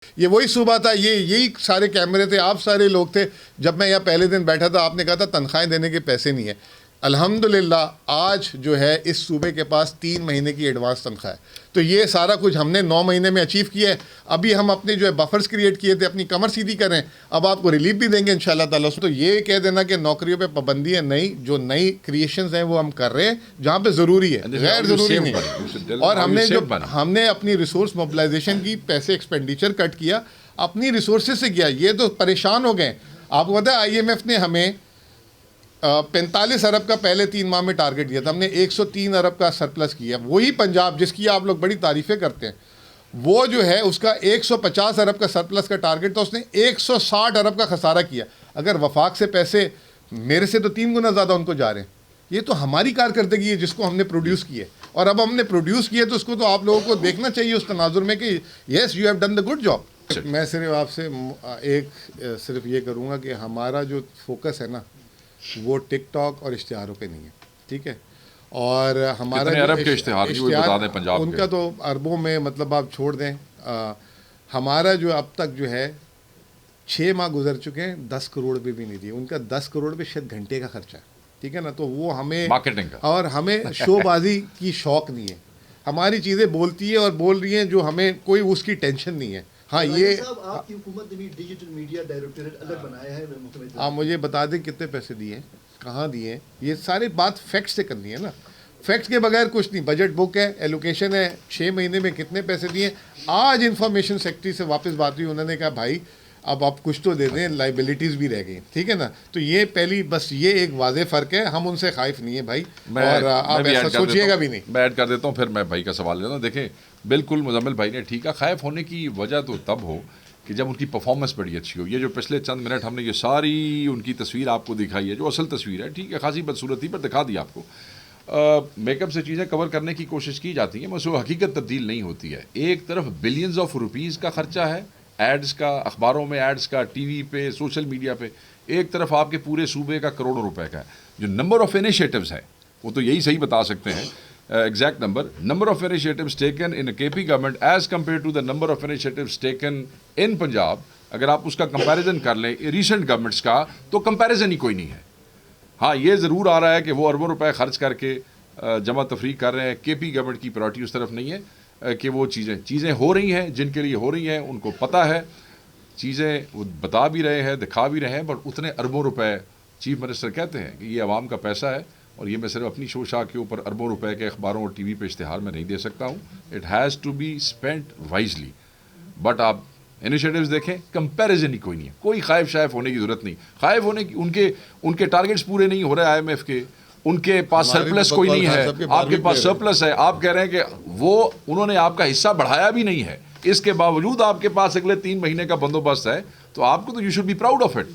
ये वही सुबह था, यही सारे कैमरे थे, आप सारे लोग थे। जब मैं यहाँ पहले दिन बैठा था, आपने कहा था तनख्वाहें देने के पैसे नहीं है। अल्हम्दुलिल्लाह आज जो है इस सूबे के पास 3 महीने की एडवांस तनख्वाह है। तो ये सारा कुछ हमने 9 महीने में अचीव किया है। अभी हम अपने जो है बफर्स क्रिएट किए थे, अपनी कमर सीधी करें, अब आपको रिलीफ भी देंगे इंशाल्लाह ताला। तो ये कह देना कि नौकरियों पे पाबंदी है, नहीं, जो नई क्रिएशंस हैं वो हम कर रहे हैं जहाँ पे ज़रूरी है, गैर ज़रूरी नहीं। और हमने अपनी रिसोर्स मोबिलाइजेशन की, पैसे एक्सपेंडिचर कट किया, अपनी रिसोर्सेज से किया। ये तो परेशान हो गए। आपको पता है IMF ने हमें 45 अरब का पहले 3 माह में टारगेट दिया था, हमने 103 अरब का सरप्लस किया। वही पंजाब जिसकी आप लोग बड़ी तारीफ़ें करते हैं, वो जो है उसका 150 अरब का सरप्लस का टारगेट था, उसने 160 अरब का खसारा किया। अगर वफाक से पैसे मेरे से तो 3 गुना ज़्यादा उनको जा रहे हैं। ये तो हमारी कारकर्दगी है जिसको हमने प्रोड्यूस किया, और अब हमने प्रोड्यूस किया तो उसको तो आप लोगों को देखना चाहिए उस तनाजुर में कि yes you have done the good job. मैं सिर्फ आपसे सिर्फ ये करूँगा कि हमारा जो फोकस है ना, वो टिकटॉक और इश्तिहारों पे नहीं है, ठीक है। और हमारा अरब के इश्तिहार बता दें पंजाब उनका तो अरबों में, मतलब आप छोड़ दें। हमारा जो अब तक जो है 6 माह गुजर चुके हैं, 10 करोड़ पे भी नहीं दिए। उनका 10 करोड़ पे शायद घंटे का खर्चा है, ठीक है ना। तो वो हमें मार्केटिंग का, और हमें शोबाजी की शौक नहीं है। हमारी चीज़ें बोलती है और बोल रही हैं, जो हमें कोई उसकी टेंशन नहीं है। हाँ, ये आपकी हुकूमत ने भी डिजिटल मीडिया डायरेक्टोरेट अलग बनाया है। आप मुझे बता दें कितने पैसे दिए हैं, कहाँ दिए हैं, ये सारी बात फैक्ट से करनी है ना। फैक्ट्स के बगैर कुछ नहीं। बजट बुक है, एलोकेशन है, 6 महीने में कितने पैसे दिए। आज इंफॉर्मेशन सेक्रेटरी से वापस बात हुई, उन्होंने कहा भाई अब आप कुछ तो दे दें, लाइबिलिटीज़ भी रह गई, ठीक है ना। तो ये पहली बस ये एक वाज़े फ़र्क है, हम उनसे खाइफ नहीं है भाई, और आप ऐसा सोचिएगा भी नहीं। मैं ऐड कर देता हूँ, फिर मैं भाई का सवाल लेता हूँ। देखें, बिल्कुल मुजम्मिल भाई ने ठीक है, खाइफ होने की वजह तो तब हो कि जब उनकी परफॉर्मेंस बड़ी अच्छी हो। ये जो पिछले चंद मिनट हमने ये सारी उनकी तस्वीर आपको दिखाई है, जो असल तस्वीर है, ठीक है, खासी बदसूरती पर दिखा दी आपको। मेकअप से चीज़ें कवर करने की कोशिश की जाती हैं, मगर वो हकीकत तब्दील नहीं होती है। एक तरफ बिलियंस ऑफ रुपीज़ का खर्चा है, एड्स का, अखबारों में एड्स का, टीवी पे, सोशल मीडिया पे। एक तरफ आपके पूरे सूबे का करोड़ों रुपए का है। जो नंबर ऑफ इनिशिएटिव्स है, वो तो यही सही बता सकते हैं exact number of initiatives taken in KP government as compare to the number of initiatives taken in Punjab. अगर आप उसका कंपैरिजन कर लें रिसेंट गवर्नमेंट्स का, तो कंपैरिजन ही कोई नहीं है। हाँ, ये ज़रूर आ रहा है कि वो अरबों रुपए खर्च करके जमा तफरीक कर रहे हैं। KP गवर्नमेंट की प्रायोरिटी उस तरफ नहीं है कि वो चीज़ें हो रही हैं, जिनके लिए हो रही हैं उनको पता है, चीज़ें वो बता भी रहे हैं, दिखा भी रहे हैं, बट उतने अरबों रुपए चीफ मिनिस्टर कहते हैं कि ये आवाम का पैसा है, और ये मैं सिर्फ अपनी शोशा के ऊपर अरबों रुपए के अखबारों और TV पे इश्तिहार में नहीं दे सकता हूँ। It has to be spent wisely. But आप इनिशिएटिव्स देखें, कंपैरिजन ही कोई नहीं है। कोई खाइफ शाइफ होने की ज़रूरत नहीं। खाइफ होने की, उनके टारगेट्स पूरे नहीं हो रहे IMF के, उनके पास सरप्लस कोई नहीं है, आपके पास सरप्लस है। आप कह रहे हैं कि वो उन्होंने आपका हिस्सा बढ़ाया भी नहीं है, इसके बावजूद आपके पास अगले 3 महीने का बंदोबस्त है, तो आपको तो you should be proud of it.